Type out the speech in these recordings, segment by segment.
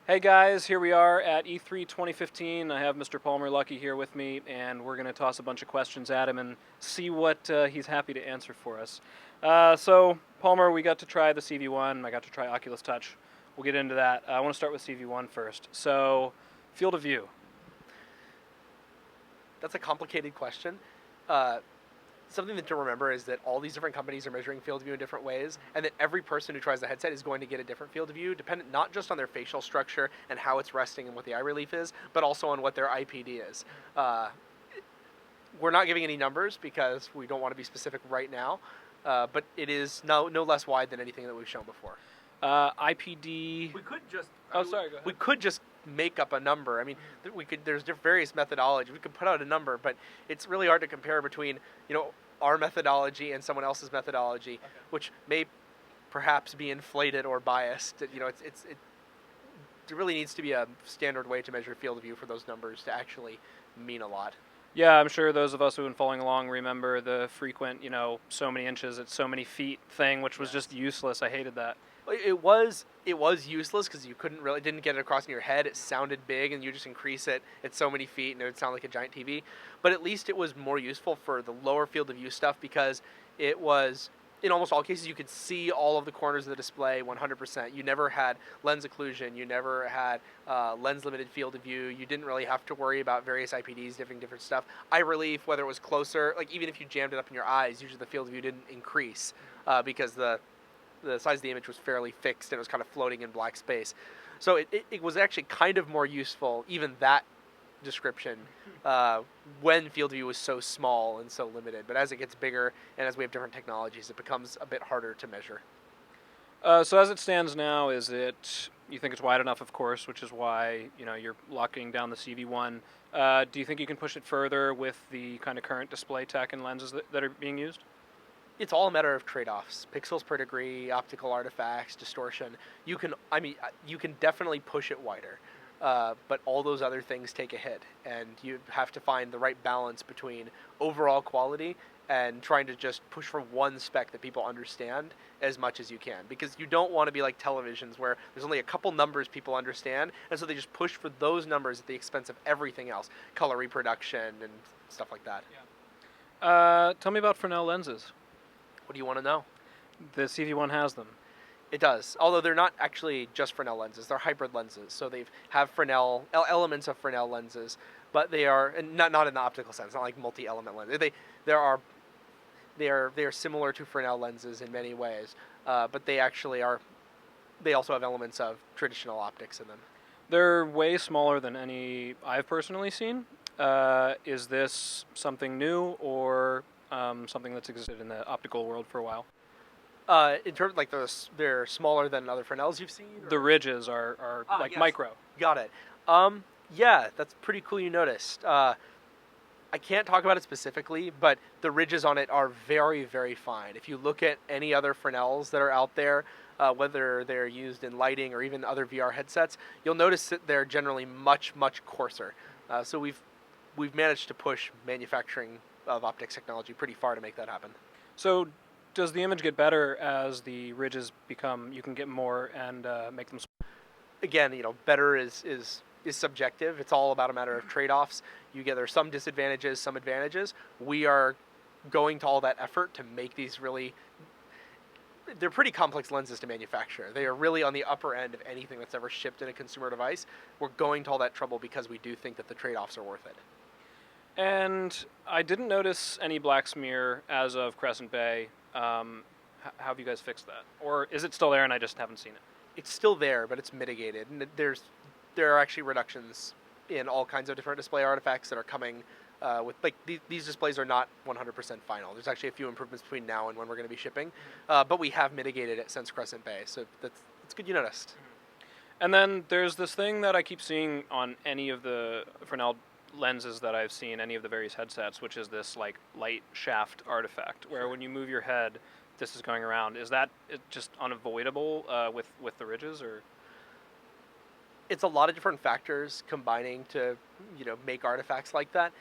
Hey guys, here we are at E3 2015. I have Mr. Palmer Luckey here with me, and we're going to toss a bunch of questions at him and see what he's happy to answer for us. So, Palmer, we got to try the CV1. I got to try Oculus Touch. We'll get into that. I want to start with CV1 first. So, field of view. That's a complicated question. Uh, Something to remember is that all these different companies are measuring field of view in different ways, and that every person who tries the headset is going to get a different field of view, dependent not just on their facial structure and how it's resting and what the eye relief is, but also on what their IPD is. We're not giving any numbers because we don't want to be specific right now, but it is no less wide than anything that we've shown before. IPD. We could just. Oh, sorry. Go ahead. We could just make up a number. I mean, There's various methodologies. We could put out a number, but it's really hard to compare between our methodology and someone else's methodology, which may perhaps be inflated or biased. There really needs to be a standard way to measure field of view for those numbers to actually mean a lot. Yeah, I'm sure those of us who have been following along remember the frequent, so many inches at so many feet thing, which was just useless. I hated that. It was useless because you didn't get it across in your head. It sounded big, and you just increase it at so many feet, and it would sound like a giant TV. But at least it was more useful for the lower field of view stuff because it was, in almost all cases, you could see all of the corners of the display 100%. You never had lens occlusion. You never had lens-limited field of view. You didn't really have to worry about various IPDs, different stuff. Eye relief, whether it was closer, like even if you jammed it up in your eyes, usually the field of view didn't increase because the size of the image was fairly fixed and it was kind of floating in black space. So it was actually kind of more useful, even that description, when field of view was so small and so limited. But as it gets bigger and as we have different technologies, it becomes a bit harder to measure. So as it stands now, you think it's wide enough, of course, which is why you're locking down the CV1. Do you think you can push it further with the kind of current display tech and lenses that are being used? It's all a matter of trade-offs. Pixels per degree, optical artifacts, distortion. You can definitely push it wider, but all those other things take a hit, and you have to find the right balance between overall quality and trying to just push for one spec that people understand as much as you can. Because you don't want to be like televisions where there's only a couple numbers people understand, and so they just push for those numbers at the expense of everything else, color reproduction and stuff like that. Yeah. Tell me about Fresnel lenses. What do you want to know? The CV1 has them. It does, although they're not actually just Fresnel lenses. They're hybrid lenses, so they have Fresnel elements of Fresnel lenses, but they are not in the optical sense, not like multi-element lenses. They are similar to Fresnel lenses in many ways, but they actually are. They also have elements of traditional optics in them. They're way smaller than any I've personally seen. Is this something new or something that's existed in the optical world for a while? In terms of, like, they're smaller than other Fresnels you've seen? Or? The ridges are Yes. micro. Got it. Yeah, that's pretty cool you noticed. I can't talk about it specifically, but the ridges on it are very, very fine. If you look at any other Fresnels that are out there, whether they're used in lighting or even other VR headsets, you'll notice that they're generally much, much coarser. So we've managed to push manufacturing of optics technology pretty far to make that happen. So does the image get better as the ridges become, you can get more and make them smaller? Again, better is subjective. It's all about a matter of trade-offs. There's some disadvantages, some advantages. We are going to all that effort to make these they're pretty complex lenses to manufacture. They are really on the upper end of anything that's ever shipped in a consumer device. We're going to all that trouble because we do think that the trade-offs are worth it. And I didn't notice any black smear as of Crescent Bay. How have you guys fixed that? Or is it still there and I just haven't seen it? It's still there, but it's mitigated. And there are actually reductions in all kinds of different display artifacts that are coming with, like, these displays are not 100% final. There's actually a few improvements between now and when we're going to be shipping. But we have mitigated it since Crescent Bay, so it's good you noticed. And then there's this thing that I keep seeing on any of the Fresnel lenses that I've seen, any of the various headsets, which is this like light shaft artifact where when you move your head this is going around. Is that just unavoidable with the ridges, or? It's a lot of different factors combining to make artifacts like that.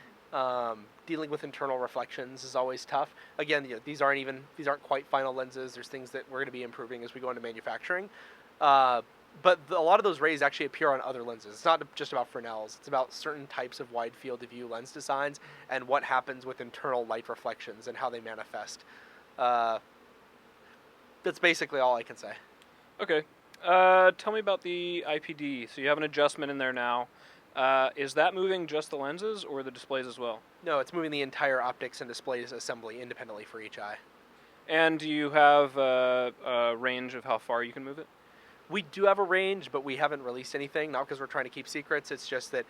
Dealing with internal reflections is always tough. Again, these aren't quite final lenses. There's things that we're going to be improving as we go into manufacturing. But a lot of those rays actually appear on other lenses. It's not just about Fresnels. It's about certain types of wide field of view lens designs and what happens with internal light reflections and how they manifest. That's basically all I can say. Okay. Tell me about the IPD. So you have an adjustment in there now. Is that moving just the lenses or the displays as well? No, it's moving the entire optics and displays assembly independently for each eye. And do you have a range of how far you can move it? We do have a range, but we haven't released anything. Not because we're trying to keep secrets. It's just that,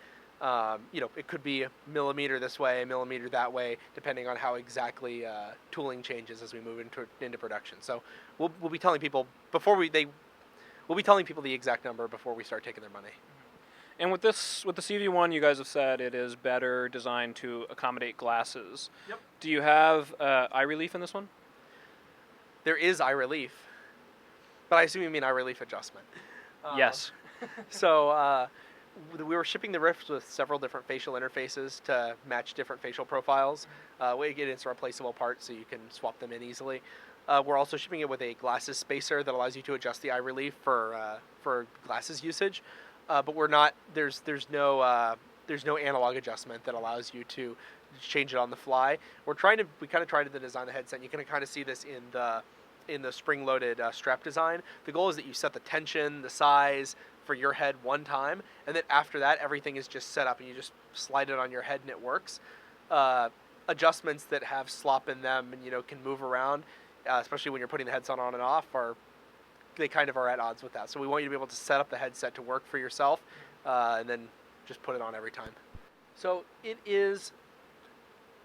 it could be a millimeter this way, a millimeter that way, depending on how exactly tooling changes as we move into production. So we'll be telling people we'll be telling people the exact number before we start taking their money. And with the CV1, you guys have said it is better designed to accommodate glasses. Yep. Do you have eye relief in this one? There is eye relief, but I assume you mean eye relief adjustment. Yes. So we were shipping the Rifts with several different facial interfaces to match different facial profiles. It's a replaceable part, so you can swap them in easily. We're also shipping it with a glasses spacer that allows you to adjust the eye relief for glasses usage. But we're not. There's no analog adjustment that allows you to change it on the fly. We kind of tried to design the headset. You can kind of see this in the spring-loaded strap design. The goal is that you set the tension, the size for your head one time, and then after that, everything is just set up, and you just slide it on your head, and it works. Adjustments that have slop in them and can move around, especially when you're putting the headset on and off, they kind of are at odds with that. So we want you to be able to set up the headset to work for yourself, and then just put it on every time. So it is.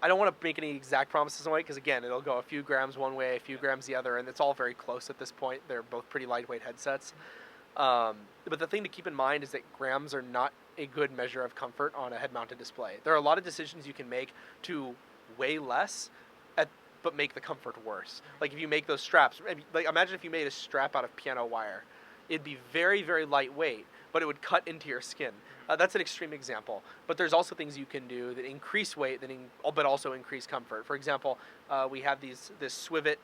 I don't want to make any exact promises on weight because, again, it'll go a few grams one way, a few grams the other, and it's all very close at this point. They're both pretty lightweight headsets. But the thing to keep in mind is that grams are not a good measure of comfort on a head-mounted display. There are a lot of decisions you can make to weigh less, but make the comfort worse. Like if you make those straps, imagine if you made a strap out of piano wire. It'd be very, very lightweight, but it would cut into your skin. That's an extreme example. But there's also things you can do that increase weight, but also increase comfort. For example, we have this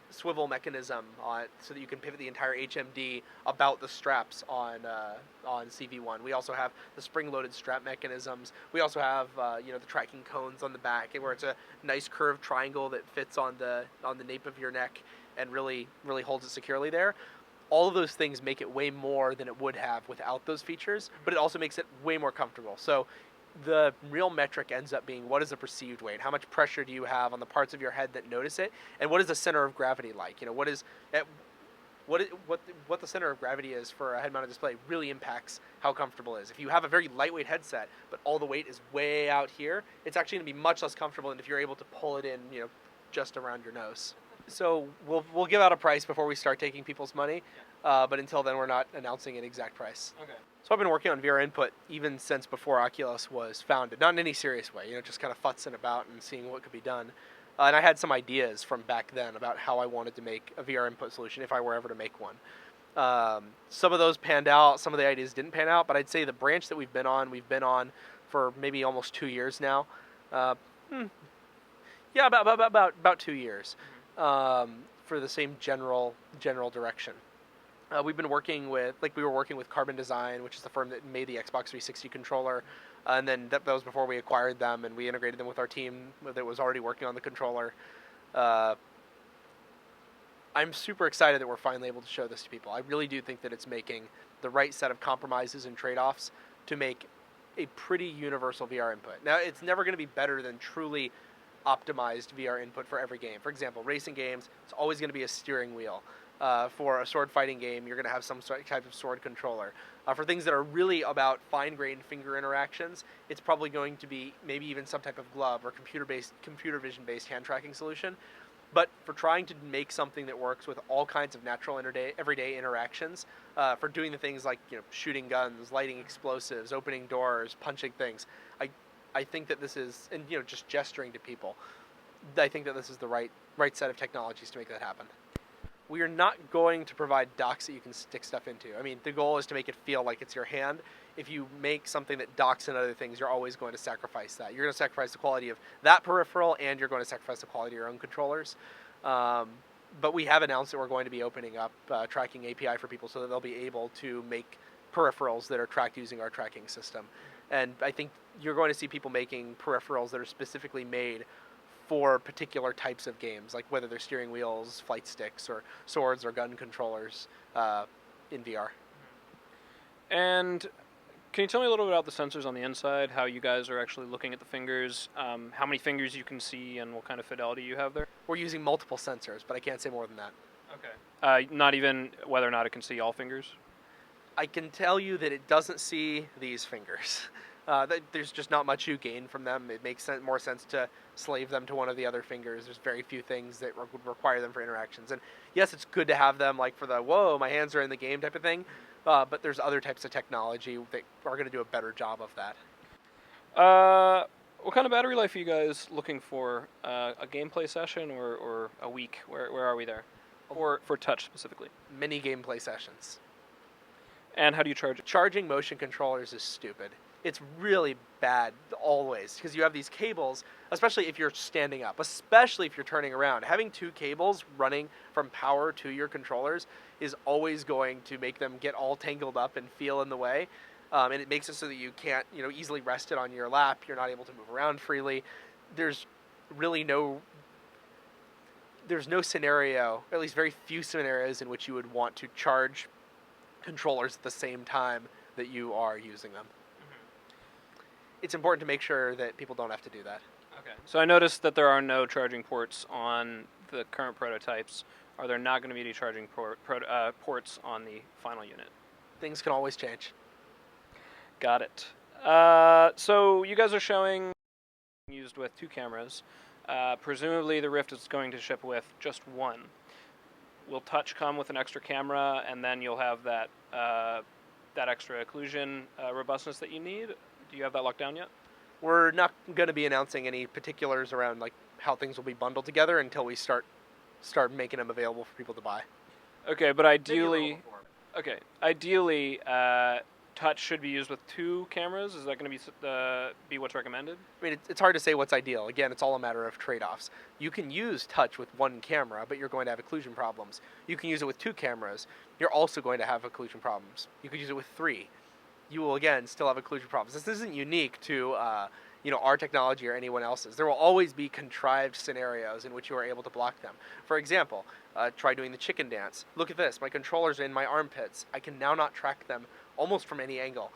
swivel mechanism so that you can pivot the entire HMD about the straps on CV1. We also have the spring-loaded strap mechanisms. We also have the tracking cones on the back, where it's a nice curved triangle that fits on the nape of your neck and really, really holds it securely there. All of those things make it way more than it would have without those features, but it also makes it way more comfortable. So the real metric ends up being, what is the perceived weight? How much pressure do you have on the parts of your head that notice it? And what is the center of gravity like? What the center of gravity is for a head-mounted display really impacts how comfortable it is. If you have a very lightweight headset, but all the weight is way out here, it's actually going to be much less comfortable than if you're able to pull it in, just around your nose. So we'll give out a price before we start taking people's money, but until then we're not announcing an exact price. Okay. So I've been working on VR input even since before Oculus was founded, not in any serious way, just kind of futzing about and seeing what could be done. And I had some ideas from back then about how I wanted to make a VR input solution if I were ever to make one. Some of those panned out, some of the ideas didn't pan out, but I'd say the branch that we've been on for maybe almost 2 years now. Yeah, about 2 years. For the same general direction. We've been working with, we were working with Carbon Design, which is the firm that made the Xbox 360 controller, and then that was before we acquired them, and we integrated them with our team that was already working on the controller. I'm super excited that we're finally able to show this to people. I really do think that it's making the right set of compromises and trade-offs to make a pretty universal VR input. Now, it's never going to be better than truly optimized VR input for every game. For example, racing games, it's always going to be a steering wheel. For a sword fighting game, you're going to have some type of sword controller. For things that are really about fine-grained finger interactions, it's probably going to be maybe even some type of glove or computer vision-based hand tracking solution. But for trying to make something that works with all kinds of natural everyday interactions, for doing the things like shooting guns, lighting explosives, opening doors, punching things, I think that this is, and just gesturing to people, I think that this is the right set of technologies to make that happen. We are not going to provide docks that you can stick stuff into. I mean, the goal is to make it feel like it's your hand. If you make something that docks and other things, you're always going to sacrifice that. You're going to sacrifice the quality of that peripheral, and you're going to sacrifice the quality of your own controllers. But we have announced that we're going to be opening up tracking API for people so that they'll be able to make peripherals that are tracked using our tracking system. And I think you're going to see people making peripherals that are specifically made for particular types of games, like whether they're steering wheels, flight sticks, or swords or gun controllers in VR. And can you tell me a little bit about the sensors on the inside, how you guys are actually looking at the fingers, how many fingers you can see, and what kind of fidelity you have there? We're using multiple sensors, but I can't say more than that. Okay. Not even whether or not it can see all fingers? I can tell you that it doesn't see these fingers. There's just not much you gain from them. It makes more sense to slave them to one of the other fingers. There's very few things that would require them for interactions. And yes, it's good to have them like for the, whoa, my hands are in the game type of thing. But there's other types of technology that are going to do a better job of that. What kind of battery life are you guys looking for? A gameplay session or a week? Where are we there? Or for touch specifically? Many gameplay sessions. And how do you charge it? Charging motion controllers is stupid. It's really bad always because you have these cables, especially if you're standing up, especially if you're turning around. Having two cables running from power to your controllers is always going to make them get all tangled up and feel in the way. And it makes it so that you can't, easily rest it on your lap. You're not able to move around freely. There's really no scenario, or at least very few scenarios, in which you would want to charge controllers at the same time that you are using them. It's important to make sure that people don't have to do that. Okay. So I noticed that there are no charging ports on the current prototypes. Are there not going to be any charging ports on the final unit? Things can always change. Got it. So you guys are showing used with 2 cameras. Presumably the Rift is going to ship with just 1. Will touch come with an extra camera, and then you'll have that extra occlusion robustness that you need? Do you have that locked down yet? We're not going to be announcing any particulars around like how things will be bundled together until we start making them available for people to buy. Okay, but ideally, touch should be used with 2 cameras. Is that going to be what's recommended? I mean, it's hard to say what's ideal. Again, it's all a matter of trade-offs. You can use touch with 1 camera, but you're going to have occlusion problems. You can use it with 2 cameras. You're also going to have occlusion problems. You could use it with 3. You will, again, still have occlusion problems. This isn't unique to our technology or anyone else's. There will always be contrived scenarios in which you are able to block them. For example, try doing the chicken dance. Look at this. My controller's in my armpits. I can now not track them almost from any angle.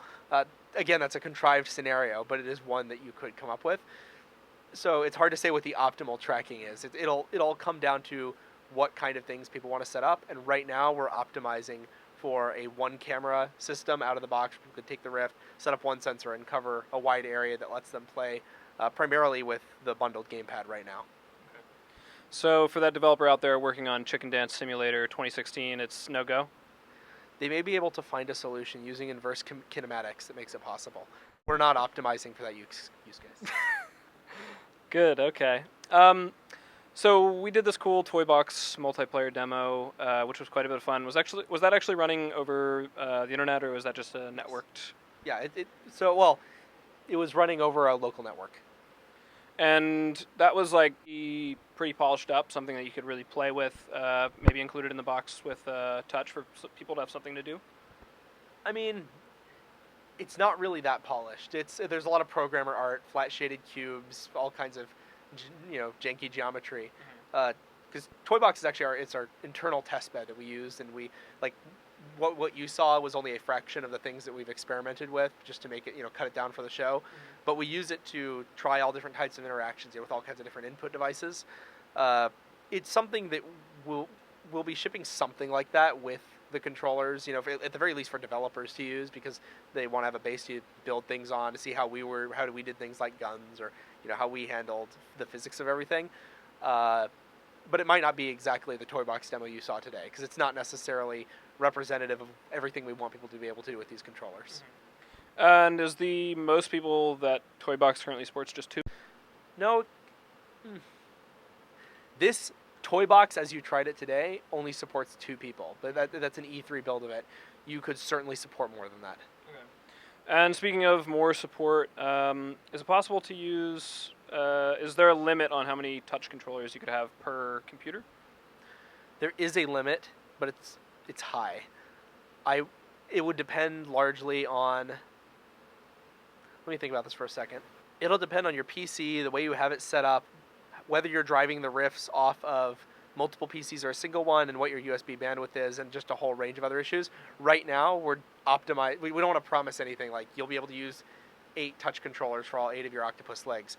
Again, that's a contrived scenario, but it is one that you could come up with. So it's hard to say what the optimal tracking is. It'll come down to what kind of things people want to set up, and right now we're optimizing for a 1-camera system out of the box. People could take the Rift, set up 1 sensor, and cover a wide area that lets them play primarily with the bundled gamepad right now. Okay. So for that developer out there working on Chicken Dance Simulator 2016, it's no-go? They may be able to find a solution using inverse kinematics that makes it possible. We're not optimizing for that use case. Good, okay. So we did this cool Toy Box multiplayer demo, which was quite a bit of fun. Was that actually running over the internet, or was that just a networked? Yeah, it was running over a local network. And that was like pretty polished up, something that you could really play with, maybe included in the box with touch for people to have something to do? I mean, it's not really that polished. There's a lot of programmer art, flat shaded cubes, all kinds of janky geometry. Because Toy Box is actually our internal test bed that we use, and we like what you saw was only a fraction of the things that we've experimented with, just to make it cut it down for the show. But we use it to try all different types of interactions with all kinds of different input devices. It's something that we'll be shipping something like that with the controllers, at the very least for developers to use, because they want to have a base to build things on, to see how we did things like guns, or how we handled the physics of everything. But it might not be exactly the Toy Box demo you saw today, because it's not necessarily representative of everything we want people to be able to do with these controllers. And is the most people that Toy Box currently supports just 2? No. This Toy Box, as you tried it today, only supports 2 people. But that's an E3 build of it. You could certainly support more than that. Okay. And speaking of more support, is it possible to use... is there a limit on how many touch controllers you could have per computer? There is a limit, but it's high. It would depend largely on. Let me think about this for a second. It'll depend on your PC, the way you have it set up, whether you're driving the riffs off of multiple PCs or a single one, and what your USB bandwidth is, and just a whole range of other issues. Right now, we're optimized. We don't want to promise anything like you'll be able to use 8 touch controllers for all 8 of your octopus legs.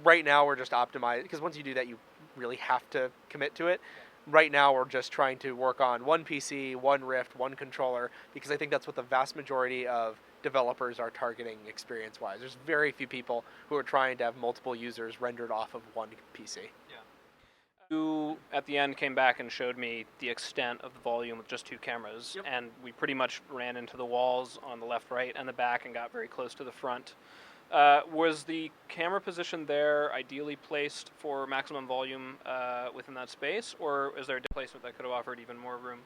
Right now, we're just optimized, because once you do that, you really have to commit to it. Right now, we're just trying to work on one PC, one Rift, one controller, because I think that's what the vast majority of developers are targeting experience-wise. There's very few people who are trying to have multiple users rendered off of one PC. Yeah. You, at the end, came back and showed me the extent of the volume with just 2 cameras, Yep. and we pretty much ran into the walls on the left, right, and the back and got very close to the front. Was the camera position there ideally placed for maximum volume within that space, or is there a placement that could have offered even more room?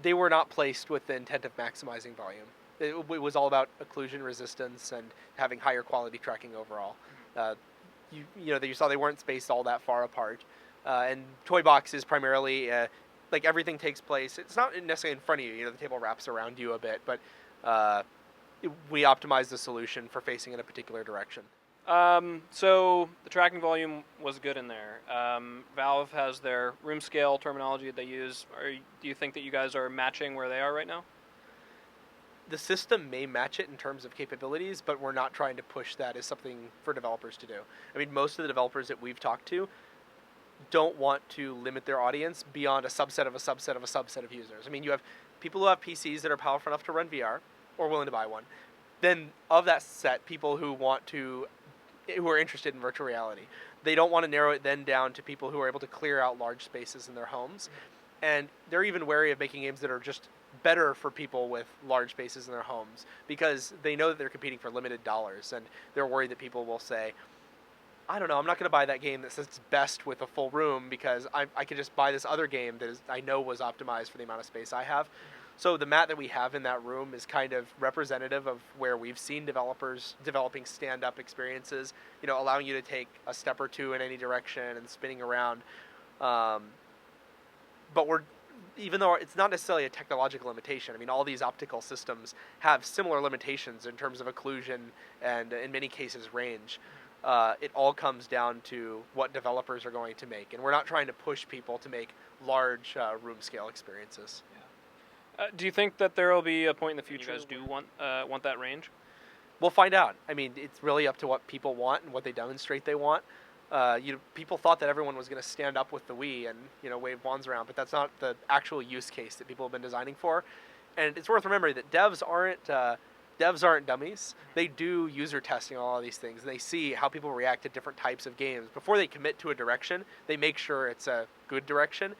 They were not placed with the intent of maximizing volume. It was all about occlusion resistance and having higher quality tracking overall. You saw they weren't spaced all that far apart. And Toy Box is primarily, like everything takes place. It's not necessarily in front of you. The table wraps around you a bit, but we optimized the solution for facing in a particular direction. So the tracking volume was good in there. Valve has their room scale terminology that they use. Do you think that you guys are matching where they are right now? The system may match it in terms of capabilities, but we're not trying to push that as something for developers to do. I mean, most of the developers that we've talked to don't want to limit their audience beyond a subset of a subset of a subset of users. I mean, you have people who have PCs that are powerful enough to run VR or willing to buy one. Then of that set, people who are interested in virtual reality. They don't want to narrow it then down to people who are able to clear out large spaces in their homes. And they're even wary of making games that are just better for people with large spaces in their homes, because they know that they're competing for limited dollars, and they're worried that people will say, I don't know, I'm not going to buy that game that says it's best with a full room, because I could just buy this other game that I know was optimized for the amount of space I have. So the mat that we have in that room is kind of representative of where we've seen developers developing stand-up experiences, allowing you to take a step or two in any direction and spinning around. But even though it's not necessarily a technological limitation, I mean, all these optical systems have similar limitations in terms of occlusion and, in many cases, range. It all comes down to what developers are going to make. And we're not trying to push people to make large room-scale experiences. Do you think that there will be a point in the future you guys do want that range? We'll find out. I mean, it's really up to what people want and what they demonstrate they want. People thought that everyone was going to stand up with the Wii and wave wands around, but that's not the actual use case that people have been designing for. And it's worth remembering that devs aren't dummies. They do user testing on all of these things, and they see how people react to different types of games. Before they commit to a direction, they make sure it's a good direction.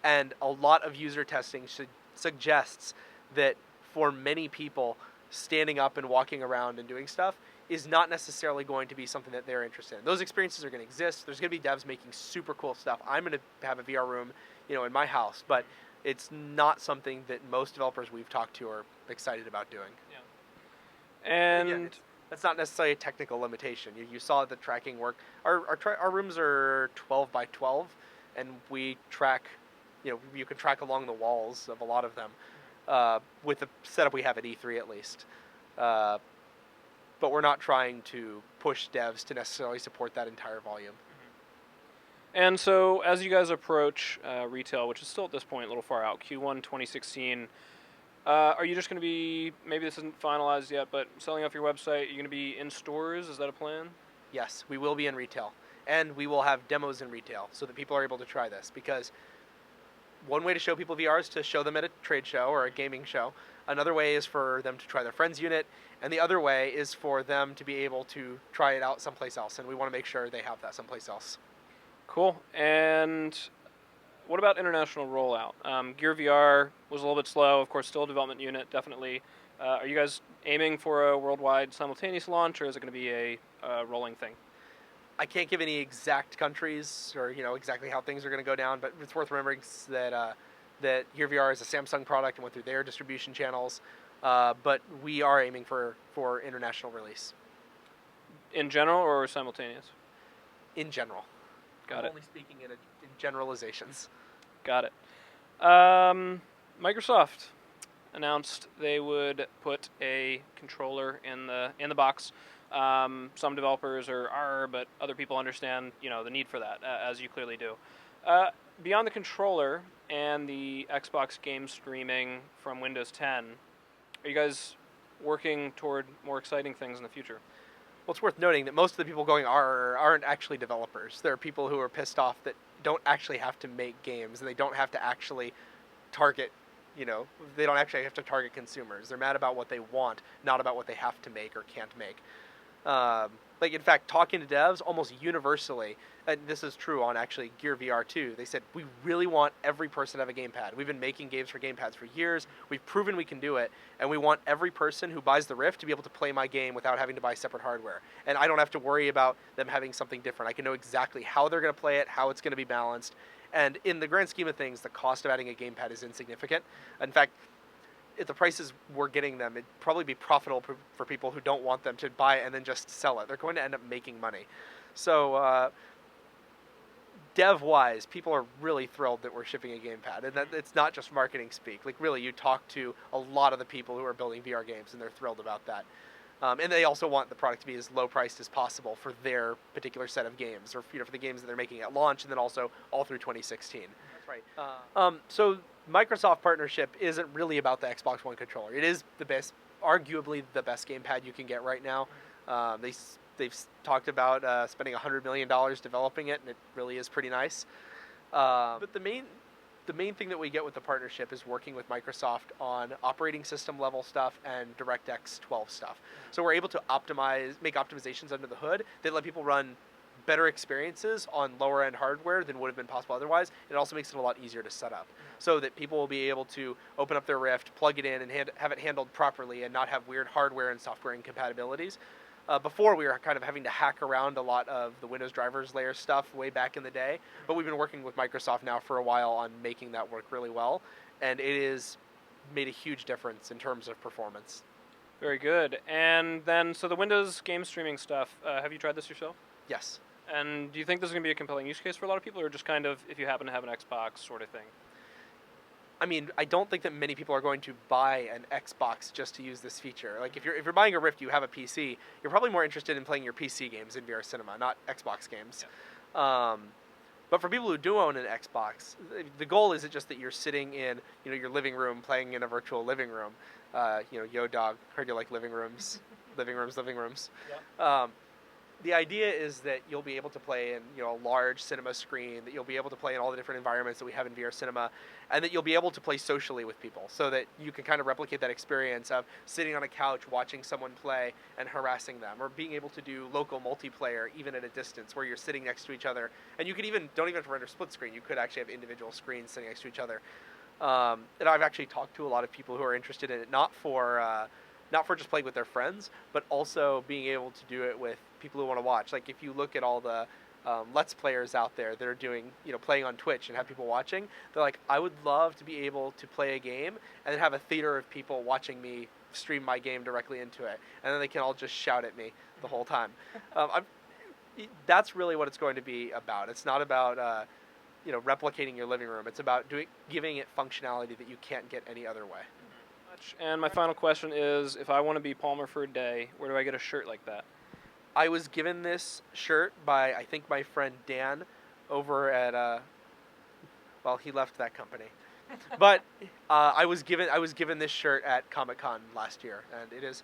And a lot of user testing suggests that for many people, standing up and walking around and doing stuff is not necessarily going to be something that they're interested in. Those experiences are going to exist. There's going to be devs making super cool stuff. I'm going to have a VR room, in my house, but it's not something that most developers we've talked to are excited about doing. Yeah. And again, that's not necessarily a technical limitation. You saw the tracking work. Our rooms are 12 by 12, and we track. You can track along the walls of a lot of them with the setup we have at E3 at least. But we're not trying to push devs to necessarily support that entire volume. And so as you guys approach retail, which is still at this point a little far out, Q1 2016, are you just going to be, maybe this isn't finalized yet, but selling off your website, you're going to be in stores? Is that a plan? Yes, we will be in retail. And we will have demos in retail so that people are able to try this, because one way to show people VR is to show them at a trade show or a gaming show. Another way is for them to try their friend's unit. And the other way is for them to be able to try it out someplace else. And we want to make sure they have that someplace else. Cool. And what about international rollout? Gear VR was a little bit slow. Of course, still a development unit, definitely. Are you guys aiming for a worldwide simultaneous launch, or is it going to be a rolling thing? I can't give any exact countries or exactly how things are going to go down, but it's worth remembering that Gear VR is a Samsung product and went through their distribution channels. But we are aiming for international release. In general or simultaneous? In general. Got it. Only speaking in generalizations. Got it. Microsoft, announced they would put a controller in the box. Some developers are, but other people understand, the need for that, as you clearly do. Beyond the controller and the Xbox game streaming from Windows 10, are you guys working toward more exciting things in the future? Well, it's worth noting that most of the people going aren't actually developers. There are people who are pissed off that don't actually have to make games, and they don't have to actually target, they don't actually have to target consumers. They're mad about what they want, not about what they have to make or can't make. Like, in fact, talking to devs almost universally, and this is true on actually Gear VR too, they said, we really want every person to have a gamepad. We've been making games for gamepads for years. We've proven we can do it, and we want every person who buys the Rift to be able to play my game without having to buy separate hardware. And I don't have to worry about them having something different. I can know exactly how they're going to play it, how it's going to be balanced. And in the grand scheme of things, the cost of adding a gamepad is insignificant. In fact, at the prices we're getting them, it'd probably be profitable for people who don't want them to buy it and then just sell it. They're going to end up making money. So, dev-wise, people are really thrilled that we're shipping a gamepad, and that it's not just marketing speak. Like, really, you talk to a lot of the people who are building VR games, and they're thrilled about that. And they also want the product to be as low priced as possible for their particular set of games, or for the games that they're making at launch, and then also all through 2016. That's right. So Microsoft partnership isn't really about the Xbox One controller. It is the best, arguably the best gamepad you can get right now. They've talked about spending $100 million developing it, and it really is pretty nice. But the main thing that we get with the partnership is working with Microsoft on operating system level stuff and DirectX 12 stuff. So we're able to make optimizations under the hood that let people run better experiences on lower end hardware than would have been possible otherwise. It also makes it a lot easier to set up, so that people will be able to open up their Rift, plug it in, and have it handled properly and not have weird hardware and software incompatibilities. Before, we were kind of having to hack around a lot of the Windows drivers layer stuff way back in the day, but we've been working with Microsoft now for a while on making that work really well, and it has made a huge difference in terms of performance. Very good. And then, so the Windows game streaming stuff, have you tried this yourself? Yes. And do you think this is going to be a compelling use case for a lot of people, or just kind of if you happen to have an Xbox sort of thing? I mean, I don't think that many people are going to buy an Xbox just to use this feature. Like, if you're buying a Rift, you have a PC, you're probably more interested in playing your PC games in VR Cinema, not Xbox games. Yeah. But for people who do own an Xbox, the goal isn't just that you're sitting in, your living room playing in a virtual living room. Yo dog, heard you like living rooms, living rooms. Yeah. The idea is that you'll be able to play in a large cinema screen, that you'll be able to play in all the different environments that we have in VR Cinema, and that you'll be able to play socially with people, so that you can kind of replicate that experience of sitting on a couch watching someone play and harassing them, or being able to do local multiplayer even at a distance where you're sitting next to each other, and you could don't even have to render split screen, you could actually have individual screens sitting next to each other. And I've actually talked to a lot of people who are interested in it, not for just playing with their friends, but also being able to do it with people who want to watch. Like, if you look at all the Let's Players out there that are doing, playing on Twitch and have people watching, they're like, I would love to be able to play a game and then have a theater of people watching me stream my game directly into it. And then they can all just shout at me the whole time. That's really what it's going to be about. It's not about, replicating your living room. It's about giving it functionality that you can't get any other way. And my final question is, if I want to be Palmer for a day, where do I get a shirt like that? I was given this shirt by, I think, my friend Dan over at, he left that company. But I was given this shirt at Comic-Con last year, and it is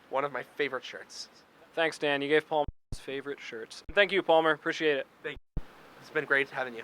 one of my favorite shirts. Thanks, Dan. You gave Palmer his favorite shirts. Thank you, Palmer. Appreciate it. Thank you. It's been great having you.